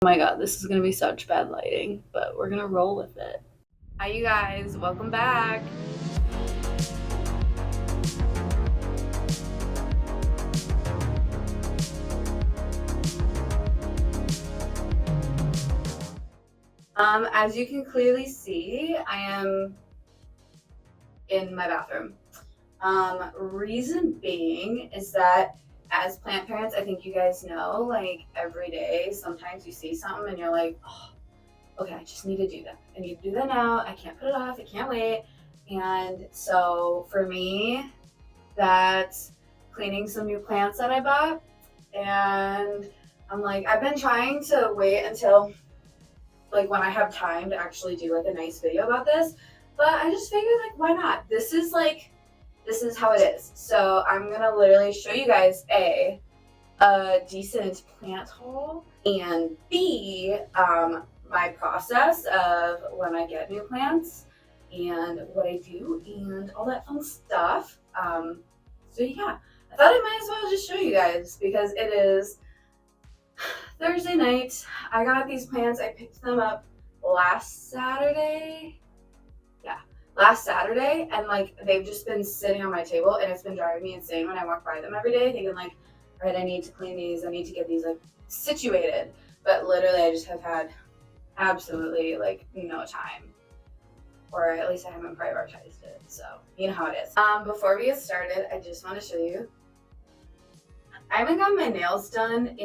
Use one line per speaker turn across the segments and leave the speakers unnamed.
Oh my god, this is gonna be such bad lighting, but we're gonna roll with it. Hi you guys, welcome back. As you can clearly see, I am in my bathroom. Reason being is that as plant parents, I think you guys know, like every day, sometimes you see something and you're like, oh, okay, I just need to do that. I need to do that now. I can't put it off. I can't wait. And so for me, that's cleaning some new plants that I bought. And I'm like, I've been trying to wait until like when I have time to actually do like a nice video about this. But I just figured like, why not? This is how it is. So I'm gonna literally show you guys a decent plant haul, and B, my process of when I get new plants and what I do and all that fun stuff. So yeah, I thought I might as well just show you guys because it is Thursday night. I got these plants. I picked them up last Saturday. Last Saturday, and like they've just been sitting on my table, and it's been driving me insane when I walk by them every day, thinking like, all right, I need to clean these. I need to get these like situated. But literally, I just have had absolutely like no time, or at least I haven't prioritized it. So you know how it is. Before we get started, I just want to show you. I haven't got my nails done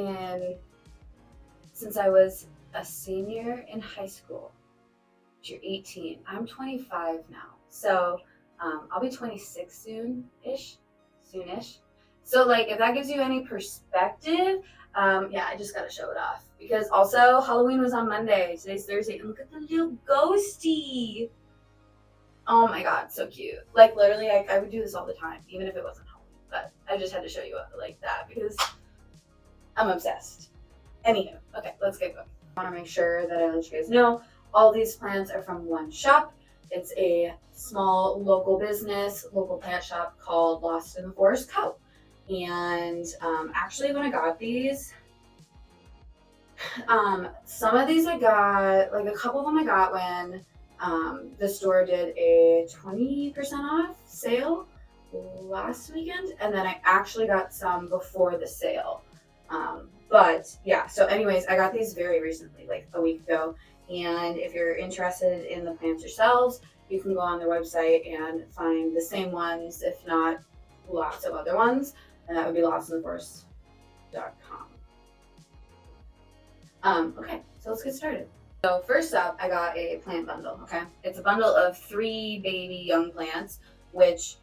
since I was a senior in high school. You're 18. I'm 25 now. So I'll be 26 soonish. So like if that gives you any perspective, yeah, I just gotta show it off. Because also Halloween was on Monday. Today's Thursday. And look at the little ghosty. Oh my god, so cute. Like literally I would do this all the time, even if it wasn't Halloween. But I just had to show you like that because I'm obsessed. Anywho, okay, let's get going. I want to make sure that I let you guys know all these plants are from one shop. It's a small local business, local plant shop called Lost in the Forest Co. And actually when I got these, some of these I got, like a couple of them I got when the store did a 20% off sale last weekend. And then I actually got some before the sale. But yeah, so anyways, I got these very recently, like a week ago. And if you're interested in the plants yourselves, you can go on their website and find the same ones, if not lots of other ones. And that would be lostintheforest.com. Okay, so let's get started. So first up, I got a plant bundle, okay? It's a bundle of 3 baby young plants, which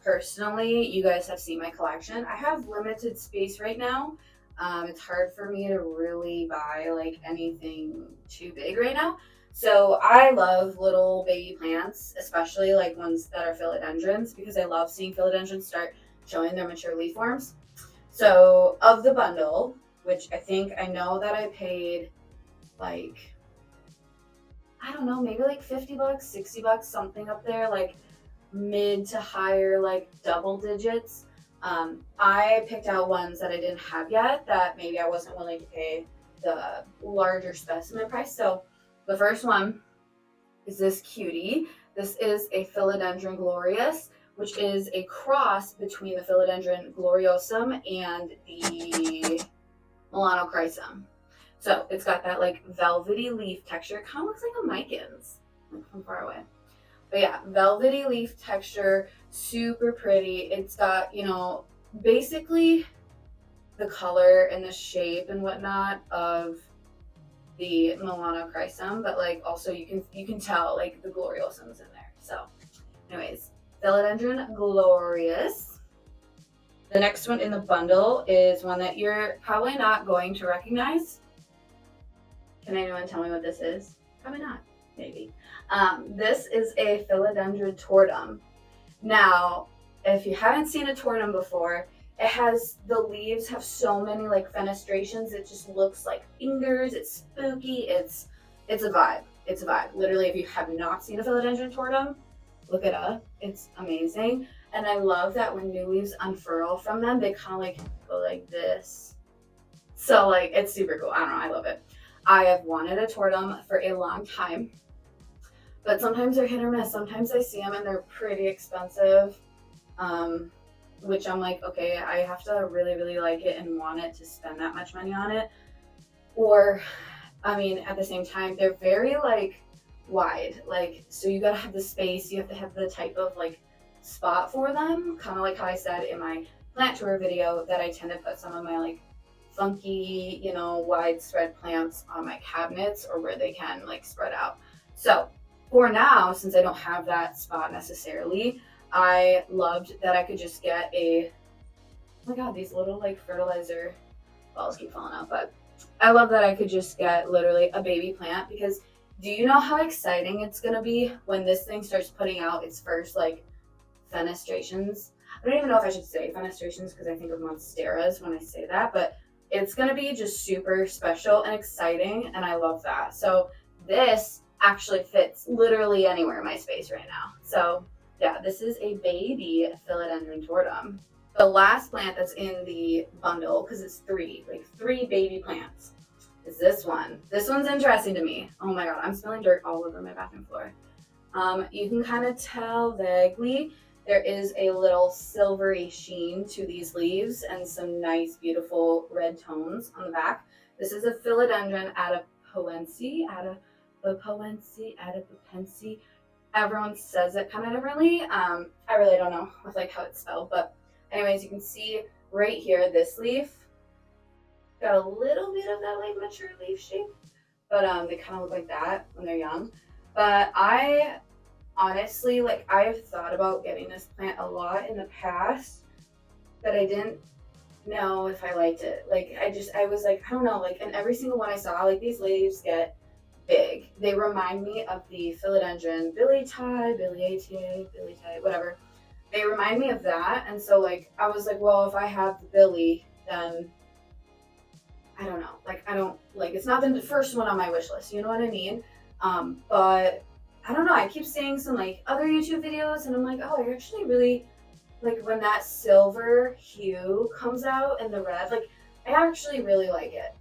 personally, you guys have seen my collection. I have limited space right now. It's hard for me to really buy like anything too big right now. So I love little baby plants, especially like ones that are philodendrons, because I love seeing philodendrons start showing their mature leaf forms. So of the bundle, which I know that I paid like, I don't know, maybe like $50, $60, something up there, like mid to higher, like double digits. I picked out ones that I didn't have yet that maybe I wasn't willing to pay the larger specimen price. So the first one is this cutie. This is a Philodendron glorious, which is a cross between the Philodendron gloriosum and the melanochrysum. So it's got that like velvety leaf texture. It kind of looks like a Micans, like from far away. But yeah, velvety leaf texture, super pretty. It's got, you know, basically the color and the shape and whatnot of the melanochrysum, but like also you can tell like the gloriosum's in there. So anyways, Philodendron glorious. The next one in the bundle is one that you're probably not going to recognize. Can anyone tell me what this is? Probably not, maybe. This is a Philodendron tortum. Now, if you haven't seen a tortum before, the leaves have so many like fenestrations. It just looks like fingers. It's spooky. It's a vibe. It's a vibe. Literally, if you have not seen a Philodendron tortum, look it up. It's amazing. And I love that when new leaves unfurl from them, they kind of like go like this. So like, it's super cool. I don't know. I love it. I have wanted a tortum for a long time, but sometimes they're hit or miss. Sometimes I see them and they're pretty expensive, which I'm like, okay, I have to really, really like it and want it to spend that much money on it. Or, I mean, at the same time, they're very like wide. Like, so you gotta have the space, you have to have the type of like spot for them. Kind of like how I said in my plant tour video that I tend to put some of my like funky, you know, widespread plants on my cabinets or where they can like spread out. So for now, since I don't have that spot necessarily, I loved that I could just get a, oh my god, these little like fertilizer balls keep falling out, but I love that I could just get literally a baby plant, because do you know how exciting it's gonna be when this thing starts putting out its first like fenestrations? I don't even know if I should say fenestrations because I think of monsteras when I say that, but it's gonna be just super special and exciting, and I love that. So this actually fits literally anywhere in my space right now. So yeah, this is a baby philodendron tortum. The last plant that's in the bundle, because it's three baby plants, is this one. This one's interesting to me. Oh my god, I'm smelling dirt all over my bathroom floor. You can kind of tell vaguely there is a little silvery sheen to these leaves and some nice, beautiful red tones on the back. This is a philodendron adipoense. Everyone says it kind of differently. I really don't know with like how it's spelled, but anyways, you can see right here, this leaf got a little bit of that like mature leaf shape, but they kind of look like that when they're young. But I honestly, like, I have thought about getting this plant a lot in the past, but I didn't know if I liked it. Like, I was like, I don't know, like, and every single one I saw, like, these leaves get big. They remind me of the philodendron Billy Tie, whatever. They remind me of that, and so, like, I was like, well, if I have the Billy, then I don't know. Like, I don't, like, it's not the first one on my wish list, you know what I mean? But I don't know, I keep seeing some, like, other YouTube videos, and I'm like, oh, I actually really, like, when that silver hue comes out and the red, like, I actually really like it.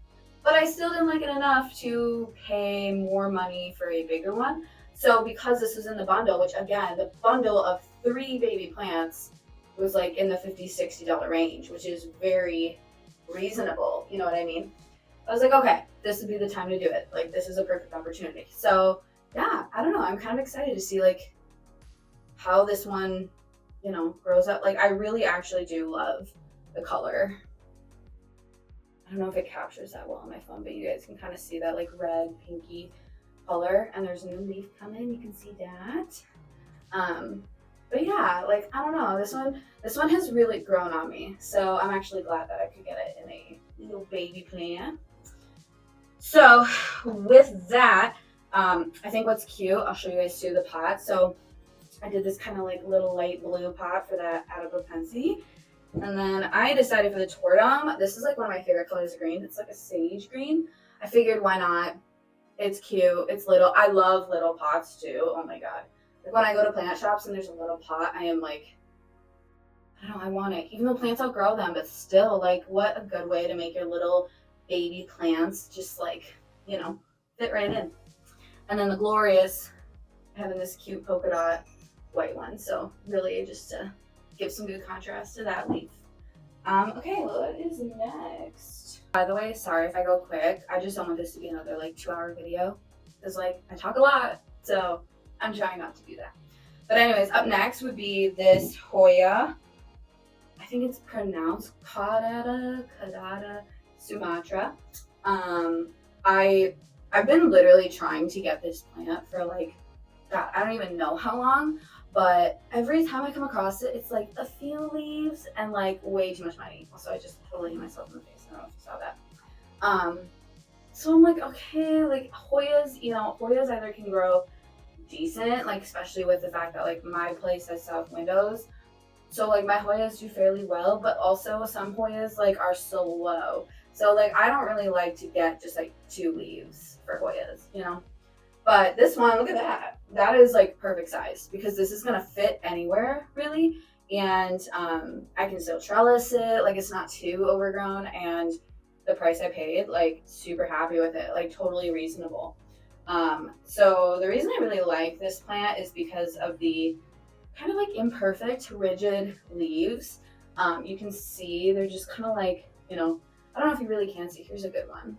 But I still didn't like it enough to pay more money for a bigger one. So because this was in the bundle, which again, the bundle of 3 baby plants was like in the $50, $60 range, which is very reasonable, you know what I mean? I was like, okay, this would be the time to do it. Like, this is a perfect opportunity. So yeah, I don't know, I'm kind of excited to see like how this one, you know, grows up. Like, I really actually do love the color. I don't know if it captures that well on my phone, but you guys can kind of see that like red, pinky color. And there's a new leaf coming, you can see that. But yeah, like, I don't know, this one has really grown on me. So I'm actually glad that I could get it in a little baby plant. So with that, I think what's cute, I'll show you guys too the pot. So I did this kind of like little light blue pot for that adipoense. And then I decided for the tortum, this is like one of my favorite colors of green. It's like a sage green. I figured why not? It's cute, it's little. I love little pots too, oh my god. Like when I go to plant shops and there's a little pot, I am like, I don't know, I want it. Even though plants outgrow them, but still, like, what a good way to make your little baby plants just like, you know, fit right in. And then the glorious, having this cute polka dot white one. So really just to give some good contrast to that leaf. Okay, what is next? By the way, sorry if I go quick. I just don't want this to be another like 2-hour video, because like I talk a lot, so I'm trying not to do that. But anyways, up next would be this Hoya. I think it's pronounced Caudata Sumatra. I've been literally trying to get this plant for like, God, I don't even know how long, but every time I come across it, it's like a few leaves and like way too much money. Also, I just totally hit myself in the face. I don't know if you saw that. So I'm like, okay, like Hoyas, you know, Hoyas either can grow decent, like especially with the fact that like my place has south windows. So like my Hoyas do fairly well, but also some Hoyas like are slow. So like I don't really like to get just like 2 leaves for Hoyas, you know? But this one, look at that. That is like perfect size because this is gonna fit anywhere really. And I can still trellis it, like it's not too overgrown. And the price I paid. Like super happy with it, like totally reasonable. So the reason I really like this plant is because of the kind of like imperfect, rigid leaves. You can see they're just kind of like, I don't know if you really can see. Here's a good one.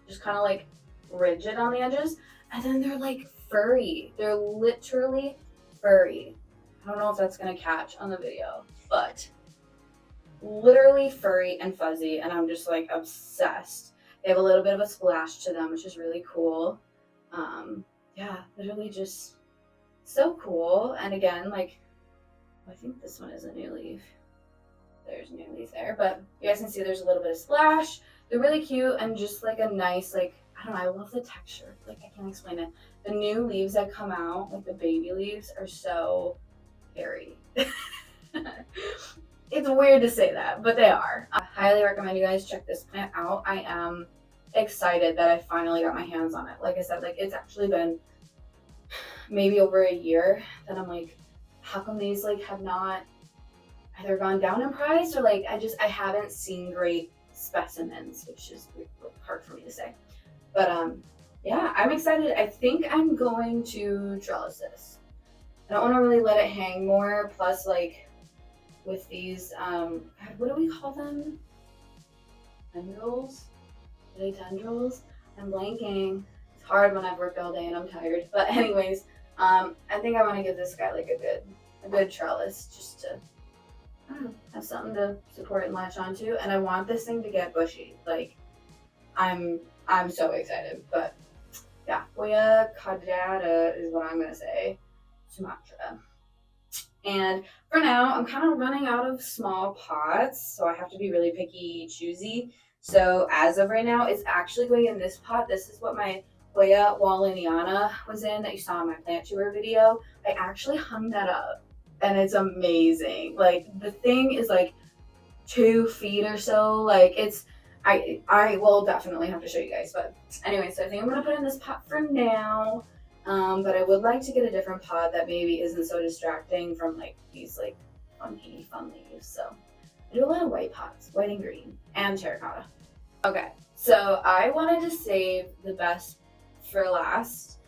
Just kind of like rigid on the edges. And then they're like furry. They're literally furry. I don't know if that's going to catch on the video, but literally furry and fuzzy. And I'm just like obsessed. They have a little bit of a splash to them, which is really cool. Yeah, literally just so cool. And again, like, I think this one is a new leaf. There's a new leaf there, but you guys can see there's a little bit of splash. They're really cute and just like a nice, like, I don't know, I love the texture. Like, I can't explain it. The new leaves that come out, like the baby leaves, are so hairy. It's weird to say that, but they are. I highly recommend you guys check this plant out. I am excited that I finally got my hands on it. Like I said, like it's actually been maybe over a year that I'm like, how come these like have not either gone down in price or like I haven't seen great specimens, which is hard for me to say. But yeah, I'm excited. I think I'm going to trellis this. I don't want to really let it hang more. Plus, like with these, God, what do we call them? Tendrils? Are they tendrils? I'm blanking. It's hard when I've worked all day and I'm tired. But anyways, I think I want to give this guy like a good trellis just to, I don't know, have something to support and latch onto. And I want this thing to get bushy. Like I'm so excited. But yeah, Hoya caudata is what I'm gonna say. Sumatra. And for now, I'm kind of running out of small pots, so I have to be really picky, choosy. So as of right now, it's actually going in this pot. This is what my Hoya Walliniana was in that you saw in my plant tour video. I actually hung that up, and it's amazing. Like the thing is like 2 feet or so. Like it's, I will definitely have to show you guys. But anyway, so I think I'm gonna put in this pot for now. But I would like to get a different pot that maybe isn't so distracting from like these like funky fun leaves. So I do a lot of white pots, white and green, and terracotta. Okay, so I wanted to save the best for last.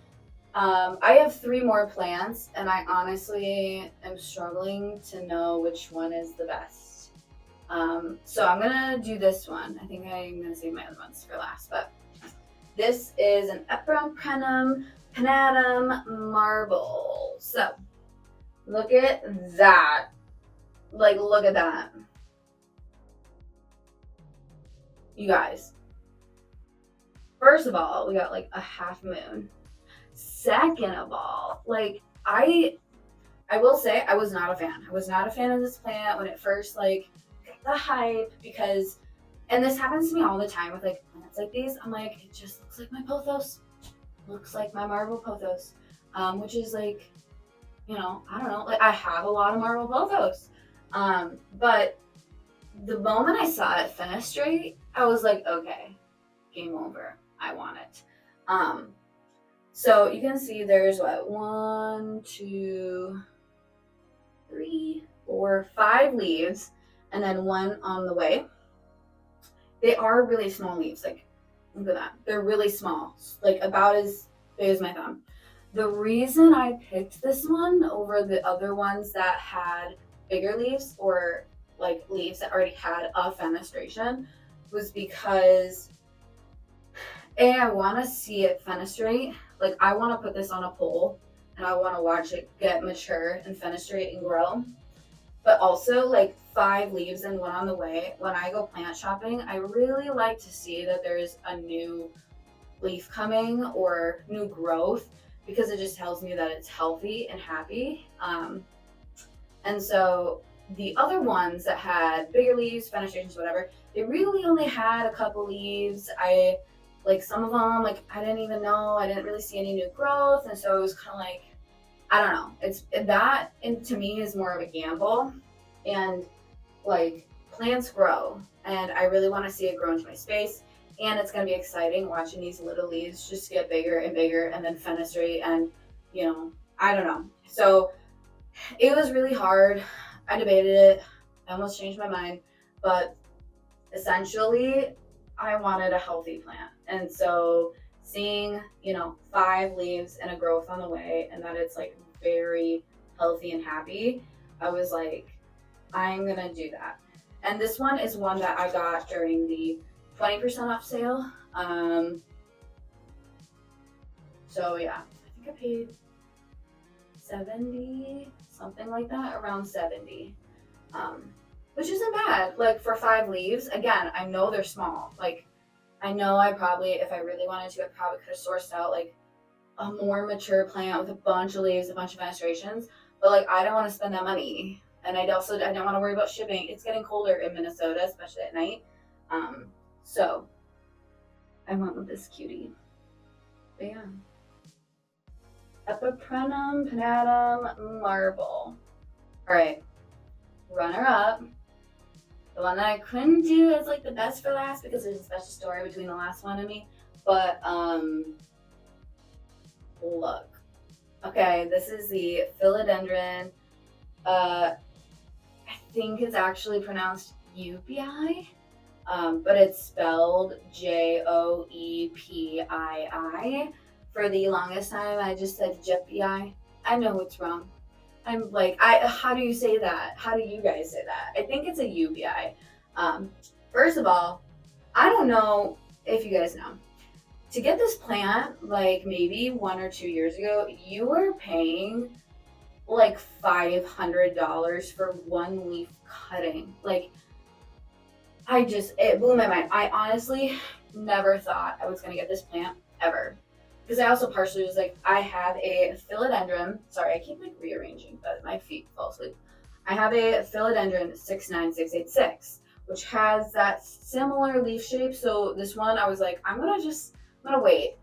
I have 3 more plants, and I honestly am struggling to know which one is the best. So I'm gonna do this one. I think I'm gonna save my other ones for last, but this is an Eperum Panatum marble. So look at that. Like, look at that. You guys. First of all, we got like a half moon. Second of all, like I will say I was not a fan. I was not a fan of this plant when it first like got the hype because, and this happens to me all the time with like plants like these. I'm like, it just looks like my pothos. Looks like my marble pothos, which is like, I don't know, like I have a lot of marble pothos, but the moment I saw it fenestrate, I was like, okay, game over. I want it. So you can see there's what 1, 2, 3, 4, 5 leaves, and then 1 on the way. They are really small leaves, like. Look at that. They're really small, like about as big as my thumb. The reason I picked this one over the other ones that had bigger leaves or like leaves that already had a fenestration was because I want to see it fenestrate. Like I want to put this on a pole and I want to watch it get mature and fenestrate and grow. But also like 5 leaves and 1 on the way. When I go plant shopping, I really like to see that there's a new leaf coming or new growth because it just tells me that it's healthy and happy. And so the other ones that had bigger leaves, fenestrations, whatever, they really only had a couple leaves. I like some of them, like I didn't even know, I didn't really see any new growth. And so it was kind of like, I don't know. It's that, and to me is more of a gamble. And like plants grow, and I really want to see it grow into my space. And it's gonna be exciting watching these little leaves just get bigger and bigger, and then fenestrate, and I don't know. So it was really hard. I debated it. I almost changed my mind, but essentially I wanted a healthy plant. And so seeing, 5 leaves and a growth on the way and that it's like very healthy and happy, I was like, I'm gonna do that. And this one is one that I got during the 20% off sale. So yeah, I think I paid 70, something like that, around 70. Um, which isn't bad. Like for 5 leaves, again, I know they're small. Like I know I probably, if I really wanted to, I probably could have sourced out like a more mature plant with a bunch of leaves, a bunch of fenestrations. But like I don't want to spend that money. And I don't want to worry about shipping. It's getting colder in Minnesota, especially at night. So I went with this cutie. But yeah. Epiprenum pinnatum marble. All right, runner up. The one that I couldn't do as like the best for last because there's a special story between the last one and me. But look. Okay, this is the philodendron. I think it's actually pronounced UPI, but it's spelled Joepii. For the longest time, I just said Jepi. I know it's wrong. I'm like, how do you say that? How do you guys say that? I think it's a UPI. First of all, I don't know if you guys know. To get this plant, like maybe 1 or 2 years ago, you were paying like $500 for one leaf cutting. Like, it blew my mind. I honestly never thought I was gonna get this plant ever. Because I also partially was like, I have a philodendron. Sorry, I keep like rearranging, but my feet fall asleep. I have a philodendron 69686, which has that similar leaf shape. So this one, I was like, I'm gonna wait.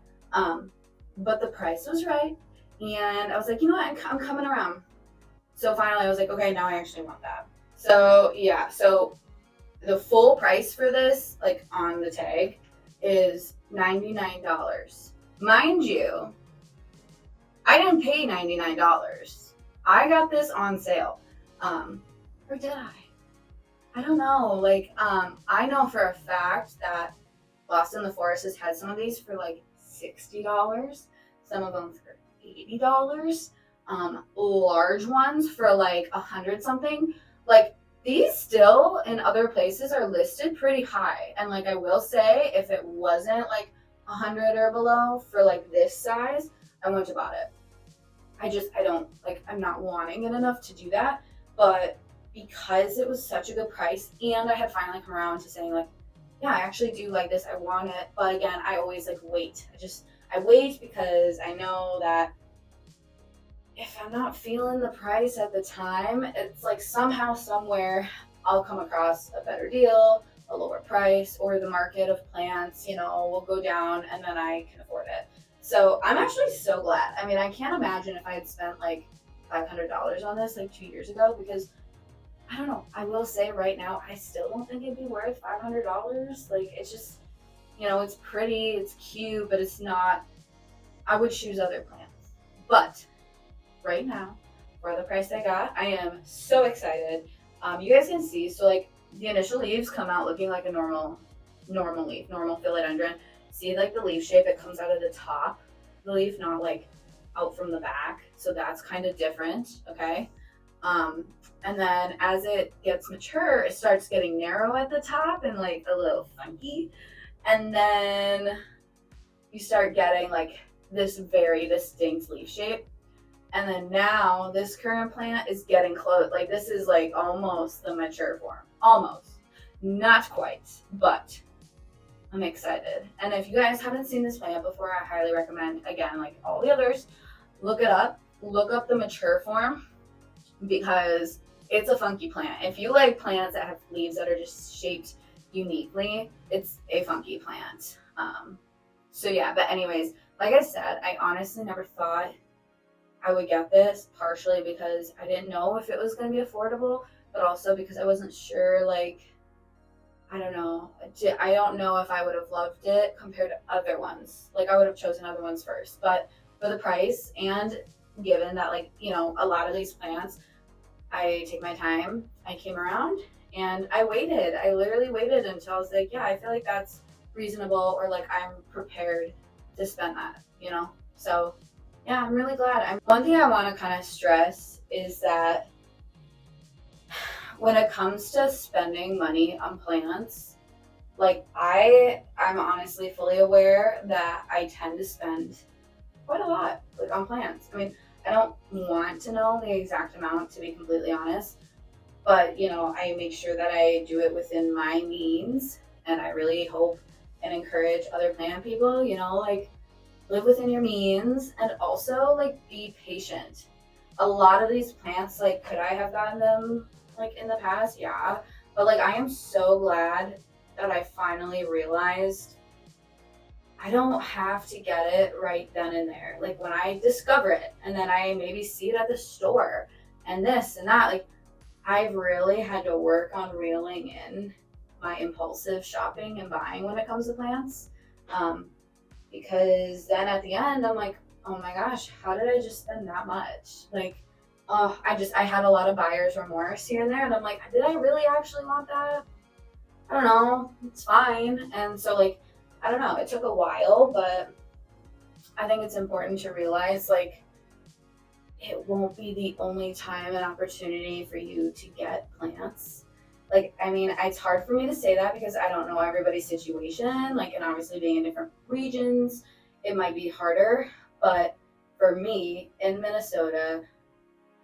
But the price was right, and I was like, you know what, I'm coming around. So finally, I was like, okay, now I actually want that. So yeah, so the full price for this, like on the tag, is $99. Mind you, I didn't pay $99. I got this on sale. Or did I? I don't know. Like, I know for a fact that Lost in the Forest has had some of these for like $60, some of them for $80. Large ones for like 100 something. Like these still in other places are listed pretty high. And like I will say, if it wasn't like 100 or below for like this size, I wouldn't have bought it. I don't like, I'm not wanting it enough to do that. But because it was such a good price and I had finally come around to saying like, yeah, I actually do like this, I want it. But again, I always like wait. I wait because I know that if I'm not feeling the price at the time, it's like somehow, somewhere, I'll come across a better deal, a lower price, or the market of plants, will go down and then I can afford it. So I'm actually so glad. I mean, I can't imagine if I had spent like $500 on this like 2 years ago because I don't know. I will say right now, I still don't think it'd be worth $500. Like, it's just, it's pretty, it's cute, but it's not. I would choose other plants. But right now, for the price I got, I am so excited. You guys can see, so like the initial leaves come out looking like a normal leaf, normal philodendron. See like the leaf shape, it comes out of the top of the leaf, not like out from the back. So that's kind of different, okay? And then as it gets mature, it starts getting narrow at the top and like a little funky. And then you start getting like this very distinct leaf shape. And then now this current plant is getting close. Like this is like almost the mature form. Almost. Not quite, but I'm excited. And if you guys haven't seen this plant before, I highly recommend, again, like all the others, look it up. Look up the mature form because it's a funky plant. If you like plants that have leaves that are just shaped uniquely, it's a funky plant. So yeah, but anyways, like I said, I honestly never thought I would get this, partially because I didn't know if it was going to be affordable, but also because I wasn't sure, like, I don't know. I don't know if I would have loved it compared to other ones. Like, I would have chosen other ones first. But for the price, and given that, like, a lot of these plants, I take my time. I came around and I waited. I literally waited until I was like, yeah, I feel like that's reasonable, or like I'm prepared to spend that, So yeah, I'm really glad. One thing I want to kind of stress is that when it comes to spending money on plants, like I'm honestly fully aware that I tend to spend quite a lot like on plants. I mean, I don't want to know the exact amount, to be completely honest, but I make sure that I do it within my means, and I really hope and encourage other plant people, like live within your means, and also like be patient. A lot of these plants, like, could I have gotten them like in the past? Yeah, but like I am so glad that I finally realized I don't have to get it right then and there. Like when I discover it and then I maybe see it at the store and this and that, like I've really had to work on reeling in my impulsive shopping and buying when it comes to plants. Because then at the end, I'm like, oh my gosh, how did I just spend that much? Like, oh, I had a lot of buyer's remorse here and there. And I'm like, did I really actually want that? I don't know. It's fine. And so, like, I don't know. It took a while, but I think it's important to realize, like, it won't be the only time and opportunity for you to get plants. Like, I mean, it's hard for me to say that because I don't know everybody's situation. Like, and obviously being in different regions, it might be harder. But for me in Minnesota,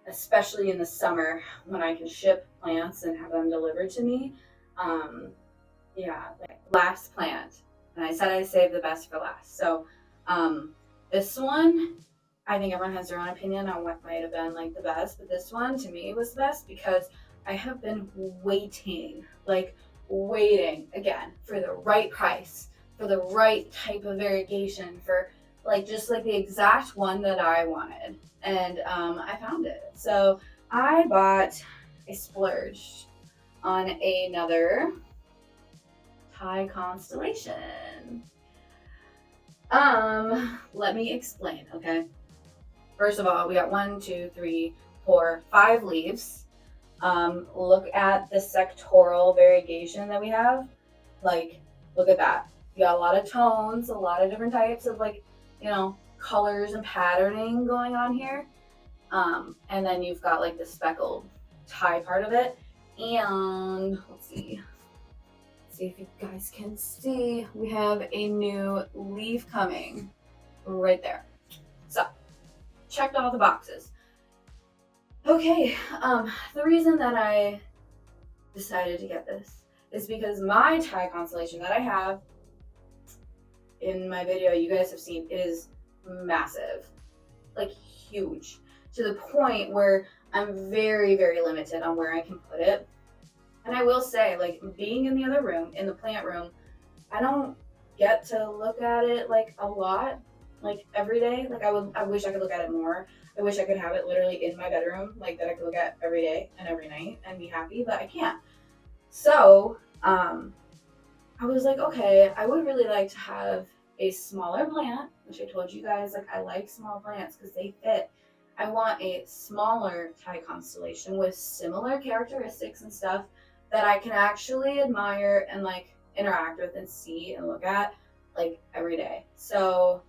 especially in the summer when I can ship plants and have them delivered to me, yeah, like last plant. And I said I saved the best for last. So this one, I think everyone has their own opinion on what might have been like the best, but this one to me was the best because I have been waiting again for the right price, for the right type of variegation, for like just like the exact one that I wanted. And I found it. So I splurged on another Thai constellation. Let me explain, okay? First of all, we got 1, 2, 3, 4, 5 leaves. Look at the sectoral variegation that we have. Like, look at that. You got a lot of tones, a lot of different types of like, colors and patterning going on here. And then you've got like the speckled Thai part of it. And let's see if you guys can see, we have a new leaf coming right there. So checked all the boxes. Okay, the reason that I decided to get this is because my Thai constellation that I have in my video you guys have seen is massive, like huge, to the point where I'm very, very limited on where I can put it. And I will say, like, being in the other room, in the plant room, I don't get to look at it like a lot, like every day. Like I wish I could look at it more. I wish I could have it literally in my bedroom, like that I could look at every day and every night and be happy, but I can't. So I was like, okay, I would really like to have a smaller plant, which I told you guys, like I like small plants because they fit. I want a smaller Thai constellation with similar characteristics and stuff that I can actually admire and like interact with and see and look at like every day. So,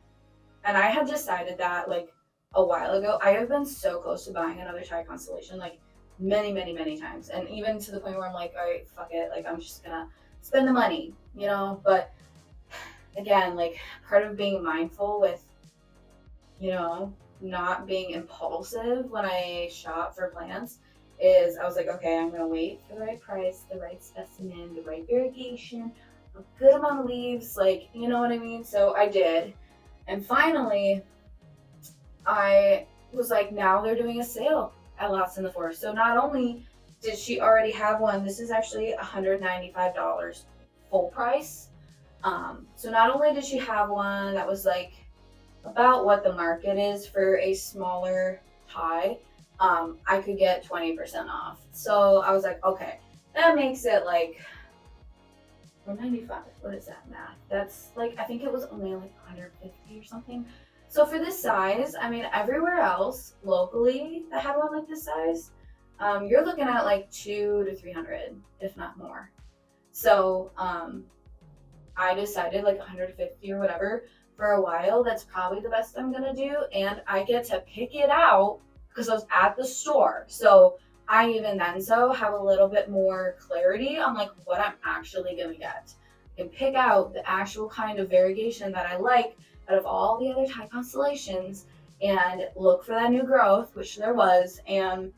and I had decided that like a while ago. I have been so close to buying another Thai constellation, like many, many, many times. And even to the point where I'm like, all right, fuck it. Like, I'm just gonna spend the money, But again, like part of being mindful with, not being impulsive when I shop for plants is I was like, okay, I'm gonna wait for the right price, the right specimen, the right variegation, a good amount of leaves, like, you know what I mean? So I did. And finally, I was like, now they're doing a sale at Lots in the Forest. So not only did she already have one, this is actually $195 full price. So not only did she have one that was like about what the market is for a smaller Thai, I could get 20% off. So I was like, okay, that makes it like 195. What is that math? That's like, I think it was only like 150 or something. So for this size, I mean, everywhere else locally that had one like this size, you're looking at like 200 to 300, if not more. So I decided like 150 or whatever for a while. That's probably the best I'm gonna do. And I get to pick it out because I was at the store. So I even then so have a little bit more clarity on like what I'm actually gonna get. I can pick out the actual kind of variegation that I like out of all the other Thai constellations and look for that new growth, which there was, and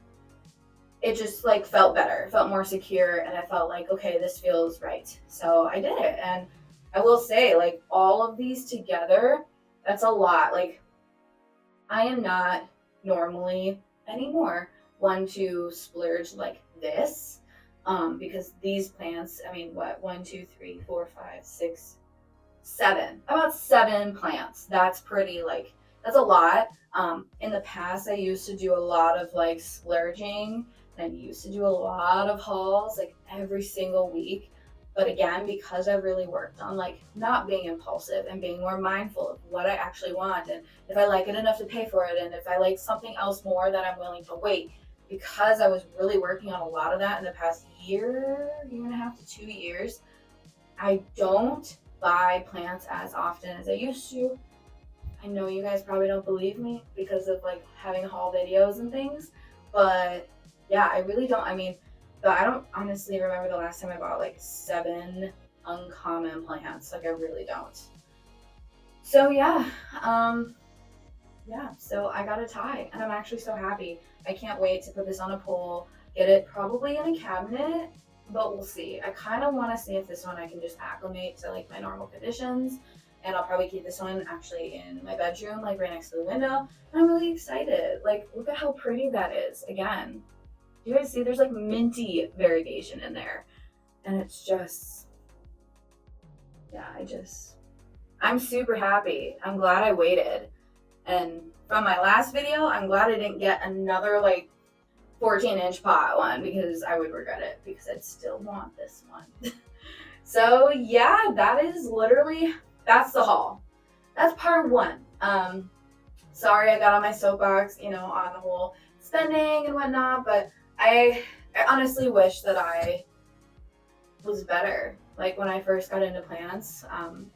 it just like felt better, felt more secure, and I felt like, okay, this feels right. So I did it. And I will say, like, all of these together, that's a lot. Like, I am not normally anymore one to splurge like this. Because these plants, I mean, what, 7, about 7 plants. That's pretty, like, that's a lot. In the past, I used to do a lot of like splurging and used to do a lot of hauls like every single week. But again, because I really worked on like not being impulsive and being more mindful of what I actually want and if I like it enough to pay for it and if I like something else more that I'm willing to wait. Because I was really working on a lot of that in the past year and a half to 2 years, I don't buy plants as often as I used to. I know you guys probably don't believe me because of like having haul videos and things, but yeah, I really don't. I mean, but I don't honestly remember the last time I bought like 7 uncommon plants. Like I really don't. So so I got a tie and I'm actually so happy. I can't wait to put this on a pole, get it probably in a cabinet, but we'll see. I kind of want to see if this one I can just acclimate to like my normal conditions. And I'll probably keep this one actually in my bedroom, like right next to the window. And I'm really excited. Like, look at how pretty that is. Again, do you guys see there's like minty variegation in there? And it's just, yeah, I'm super happy. I'm glad I waited. And from my last video, I'm glad I didn't get another like 14-inch pot one because I would regret it because I'd still want this one. So yeah, that's the haul. That's part 1. Sorry I got on my soapbox, on the whole spending and whatnot, but I honestly wish that I was better. Like when I first got into plants,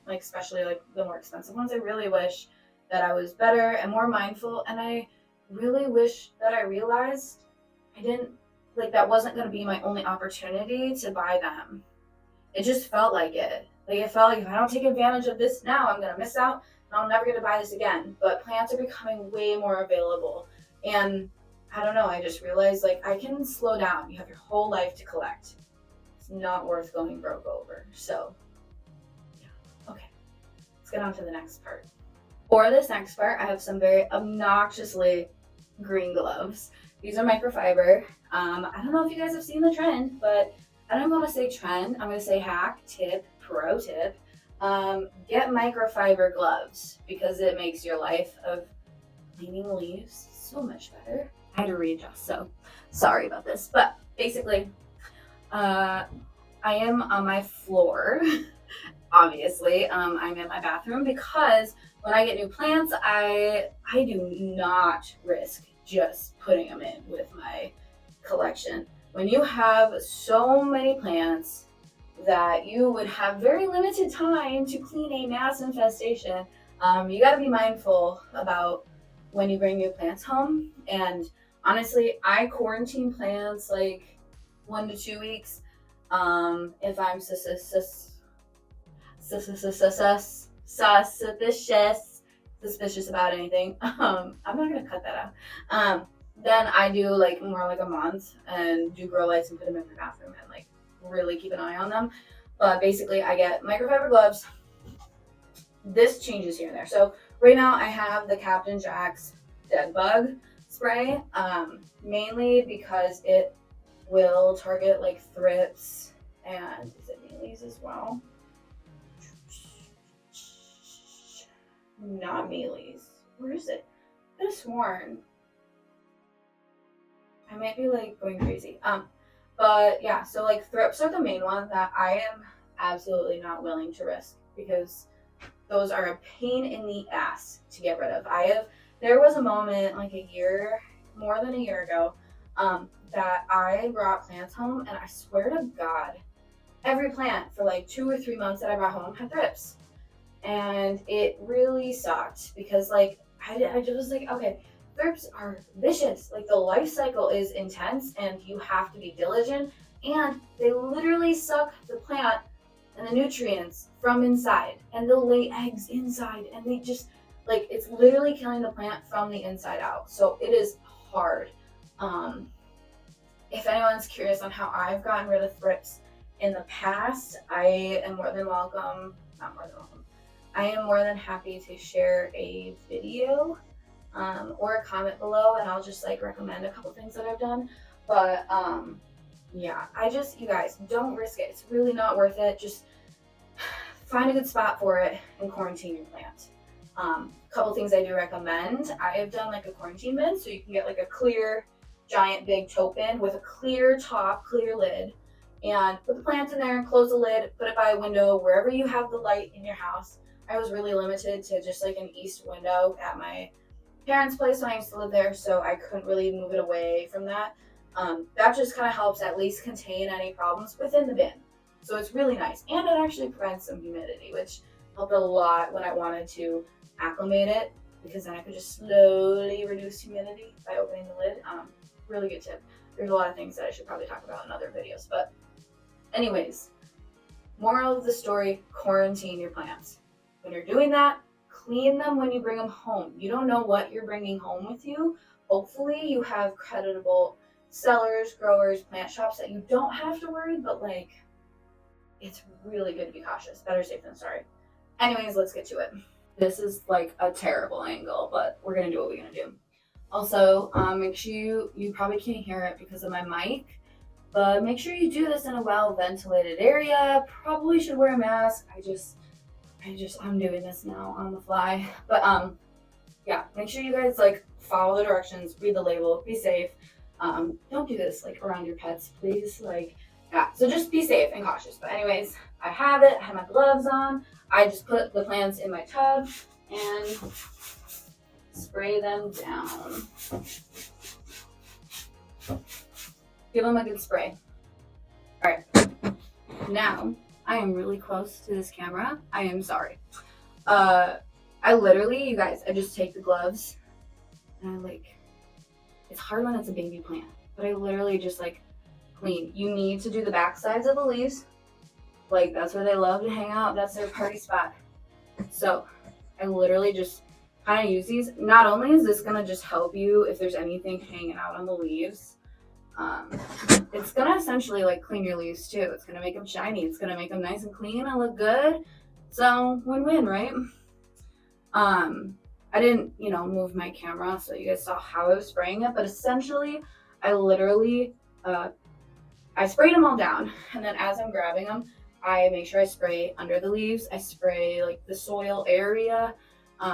like especially like the more expensive ones, I really wish that I was better and more mindful. And I really wish that I realized I didn't, like that wasn't going to be my only opportunity to buy them. It just felt like it. Like it felt like if I don't take advantage of this now, I'm going to miss out and I'm never going to buy this again. But plants are becoming way more available. And I don't know, I just realized like I can slow down. You have your whole life to collect. It's not worth going broke over. So, yeah. Okay, let's get on to the next part. For this next part, I have some very obnoxiously green gloves. These are microfiber. I don't know if you guys have seen the trend, but I don't want to say trend. I'm going to say hack, tip, pro tip. Get microfiber gloves because it makes your life of cleaning leaves so much better. I had to readjust, so sorry about this. But basically, I am on my floor. Obviously, I'm in my bathroom because when I get new plants, I do not risk just putting them in with my collection. When you have so many plants that you would have very limited time to clean a mass infestation, you got to be mindful about when you bring new plants home. And honestly, I quarantine plants like 1 to 2 weeks. If I'm suspicious about anything, I'm not gonna cut that out. Then I do like more like a month and do grow lights and put them in my bathroom and like really keep an eye on them. But basically, I get microfiber gloves. This changes here and there. So right now I have the Captain Jack's dead bug spray, mainly because it will target like thrips and is it mealies as well? Not mealies. Where is it? I could have sworn. I might be like going crazy. But yeah, so like thrips are the main one that I am absolutely not willing to risk because those are a pain in the ass to get rid of. There was a moment like more than a year ago, that I brought plants home and I swear to God, every plant for like 2 or 3 months that I brought home had thrips. And it really sucked because like I just was like, okay, thrips are vicious. Like the life cycle is intense and you have to be diligent, and they literally suck the plant and the nutrients from inside, and they'll lay eggs inside, and they just like it's literally killing the plant from the inside out. So it is hard. Um, if anyone's curious on how I've gotten rid of thrips in the past, I am more than welcome. Not more than welcome. I am more than happy to share a video or a comment below, and I'll just like recommend a couple things that I've done. But yeah, you guys don't risk it. It's really not worth it. Just find a good spot for it and quarantine your plant. Couple things I do recommend. I have done like a quarantine bin, so you can get like a clear, giant, big tote bin with a clear top, clear lid, and put the plant in there and close the lid. Put it by a window wherever you have the light in your house. I was really limited to just like an east window at my parents' place when I used to live there, so I couldn't really move it away from that. That just kind of helps at least contain any problems within the bin. So it's really nice, and it actually prevents some humidity, which helped a lot when I wanted to acclimate it, because then I could just slowly reduce humidity by opening the lid. Really good tip. There's a lot of things that I should probably talk about in other videos, but anyways, moral of the story, quarantine your plants. When you're doing that, clean them when you bring them home. You don't know what you're bringing home with you. Hopefully you have creditable sellers, growers, plant shops that you don't have to worry, but like, it's really good to be cautious. Better safe than sorry. Anyways, let's get to it. This is like a terrible angle, but we're gonna do what we're gonna do. Also, make sure you probably can't hear it because of my mic, but make sure you do this in a well-ventilated area. Probably should wear a mask. I'm doing this now on the fly. But yeah, make sure you guys like follow the directions, read the label, be safe. Don't do this like around your pets, please. Like, yeah, so just be safe and cautious. But anyways, I have my gloves on. I just put the plants in my tub and spray them down. Give them a good spray. All right, now I am really close to this camera. I am sorry. I literally, you guys, I just take the gloves and it's hard when it's a baby plant, but I literally just clean. You need to do the back sides of the leaves. Like, that's where they love to hang out. That's their party spot. So I literally just kind of use these. Not only is this gonna just help you if there's anything hanging out on the leaves, it's gonna essentially clean your leaves too. It's gonna make them shiny. It's gonna make them nice and clean and look good. So win-win, right? I didn't, move my camera so you guys saw how I was spraying it, but essentially I literally, I sprayed them all down, and then as I'm grabbing them, I make sure I spray under the leaves. I spray the soil area,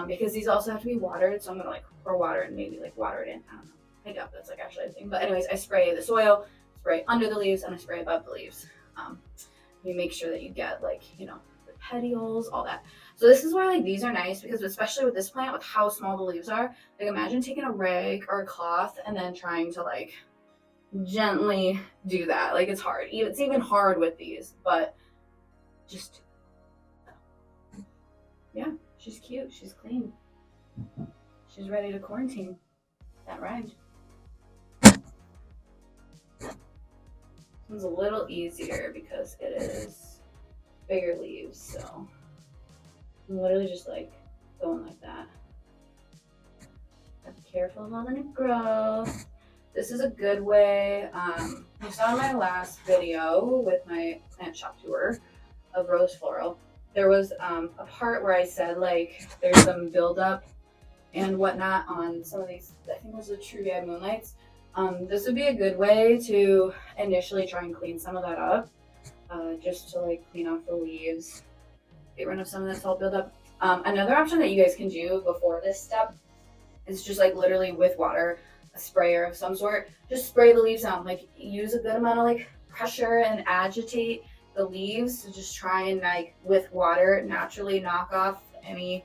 because these also have to be watered. So I'm gonna pour water and maybe water it in. I don't know. I doubt that's actually a thing. But anyways, I spray the soil, spray under the leaves, and I spray above the leaves. You make sure that you get the petioles, all that. So this is why these are nice, because especially with this plant, with how small the leaves are, imagine taking a rag or a cloth and then trying to gently do that. It's hard. It's even hard with these, but just, yeah, she's cute, she's clean, she's ready to quarantine. That rhymed. This one's a little easier because it is bigger leaves, so I'm literally just going like that. Have to be careful of letting it grow. This is a good way. You saw my last video with my plant shop tour of rose floral. There was a part where I said there's some buildup and whatnot on some of these. I think it was the Truvia Moonlights. This would be a good way to initially try and clean some of that up, just to clean off the leaves, get rid of some of that salt buildup. Another option that you guys can do before this step is just literally with water, a sprayer of some sort, just spray the leaves down. Use a good amount of pressure and agitate the leaves to just try and with water naturally knock off any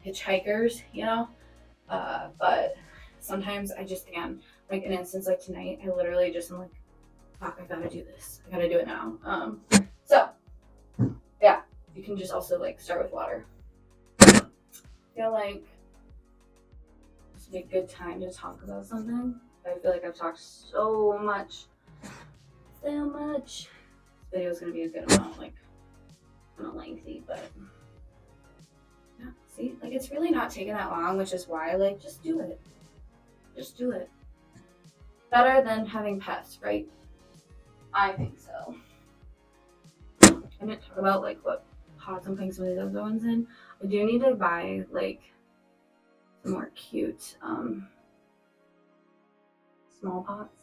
hitchhikers, but sometimes I just can. An instance tonight, I literally just am fuck, I gotta do this. I gotta do it now. Yeah, you can just also like start with water. I feel like this would be a good time to talk about something. I feel like I've talked so much. This video is gonna be a good amount, like kind of lengthy, but yeah, see, like it's really not taking that long, which is why like just do it. Just do it. Better than having pets, right? I think so. I didn't talk about like what pots and things some of these other ones in. I do need to buy like some more cute small pots.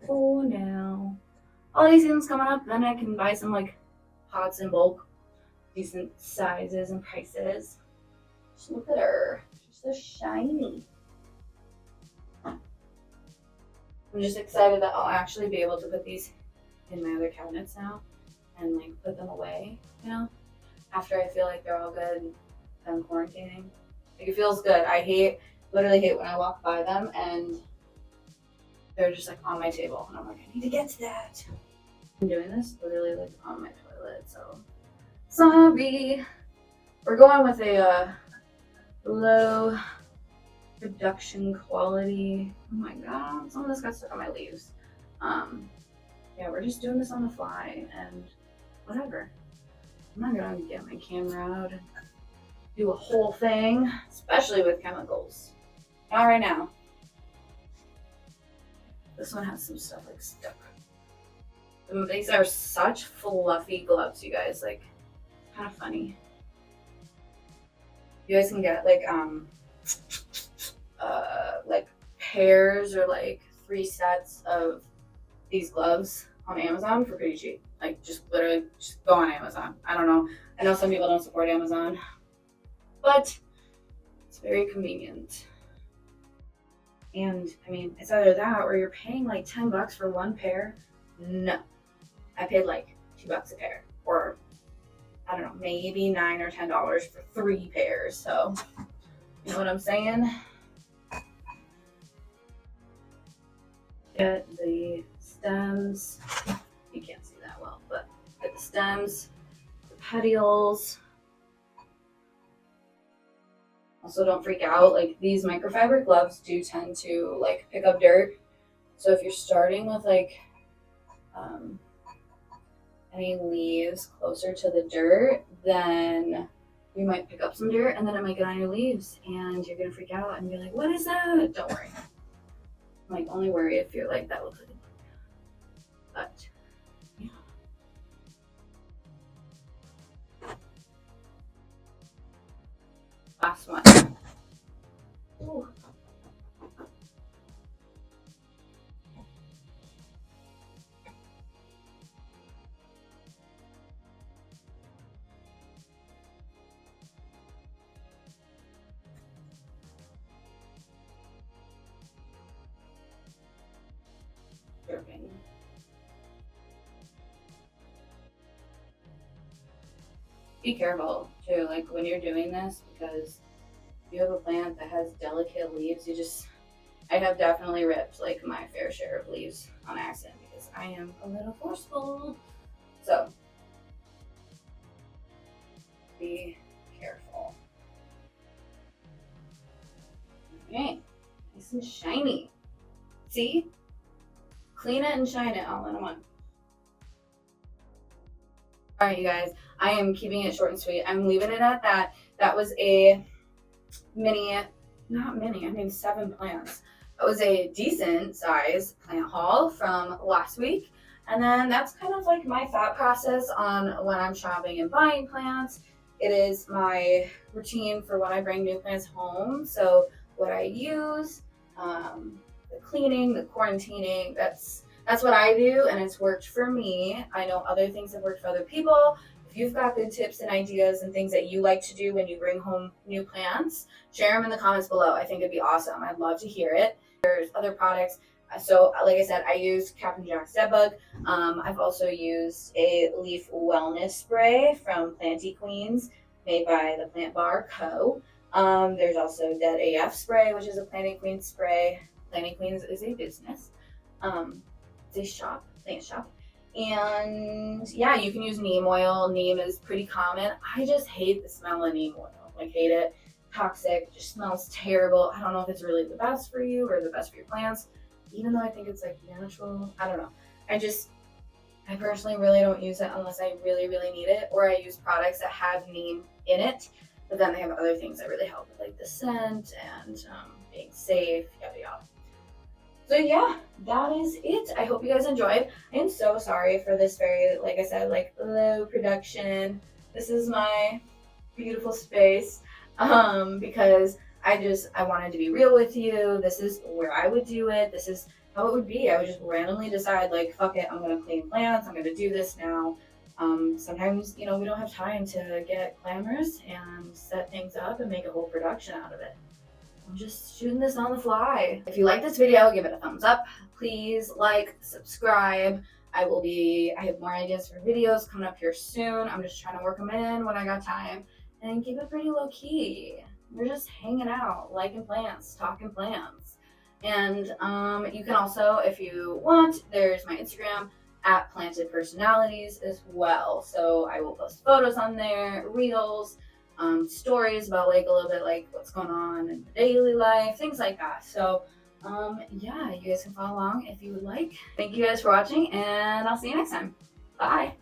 Oh no. All these things coming up, then I can buy some like pots in bulk, decent sizes and prices. Just look at her. She's so shiny. I'm just excited that I'll actually be able to put these in my other cabinets now and like put them away, you know, after I feel like they're all good and quarantining. Like it feels good. I literally hate when I walk by them and they're just like on my table and I'm like, I need to get to that. I'm doing this literally like on my toilet, so sorry. We're going with a low production quality. Oh my god, some of this got stuck on my leaves. Yeah, we're just doing this on the fly and whatever. I'm not gonna get my camera out and do a whole thing, especially with chemicals. Not right now. This one has some stuff like stuck. These are such fluffy gloves, you guys. Like, kind of funny. You guys can get like pairs or like 3 sets of these gloves on Amazon for pretty cheap. Like just literally just go on Amazon. I don't know. I know some people don't support Amazon, but it's very convenient. And I mean, it's either that or you're paying like $10 for one pair. No, I paid like $2 a pair, or I don't know, maybe $9 or $10 for 3 pairs. So you know what I'm saying? Get the stems. You can't see that well, but get the stems, the petioles. Also, don't freak out. Like these microfiber gloves do tend to like pick up dirt. So if you're starting with like any leaves closer to the dirt, then you might pick up some dirt and then it might get on your leaves and you're gonna freak out and be like, what is that? Don't worry. Like only worry if you're like that looks like a bug. But yeah. Last one. Ooh. Joking. Be careful too, like when you're doing this, because if you have a plant that has delicate leaves, I have definitely ripped like my fair share of leaves on accident because I am a little forceful. So be careful. Okay, nice and shiny. See? Clean it and shine it all in one. All right, you guys, I am keeping it short and sweet. I'm leaving it at that. That was a not mini, I mean 7 plants. That was a decent size plant haul from last week. And then that's kind of like my thought process on when I'm shopping and buying plants. It is my routine for when I bring new plants home. So what I use, the cleaning, the quarantining, that's what I do, and it's worked for me. I know other things have worked for other people. If you've got good tips and ideas and things that you like to do when you bring home new plants, share them in the comments below. I think it'd be awesome. I'd love to hear it. There's other products. So like I said, I use Captain Jack's Dead Bug. I've also used a leaf wellness spray from Planty Queens, made by the Plant Bar Co. There's also Dead AF spray, which is a Planty Queens spray. Planty Queens is a business. It's a shop, plant shop. And yeah, you can use neem oil. Neem is pretty common. I just hate the smell of neem oil. Like, hate it. Toxic, just smells terrible. I don't know if it's really the best for you or the best for your plants, even though I think it's like natural. I don't know. I personally really don't use it unless I really, really need it, or I use products that have neem in it, but then they have other things that really help with like the scent and being safe, yada yada. So yeah, that is it. I hope you guys enjoyed. I am so sorry for this very, like I said, like low production. This is my beautiful space because I wanted to be real with you. This is where I would do it. This is how it would be. I would just randomly decide, like, fuck it, I'm gonna clean plants. I'm gonna do this now. Sometimes, we don't have time to get glamorous and set things up and make a whole production out of it. I'm just shooting this on the fly. If you like this video, give it a thumbs up. Please like, subscribe. I have more ideas for videos coming up here soon. I'm just trying to work them in when I got time and keep it pretty low key. We're just hanging out, liking plants, talking plants. And you can also, if you want, there's my Instagram at Planted Personalities as well. So I will post photos on there, reels, stories about like a little bit like what's going on in daily life, things like that. So yeah, you guys can follow along if you would like. Thank you guys for watching, and I'll see you next time. Bye.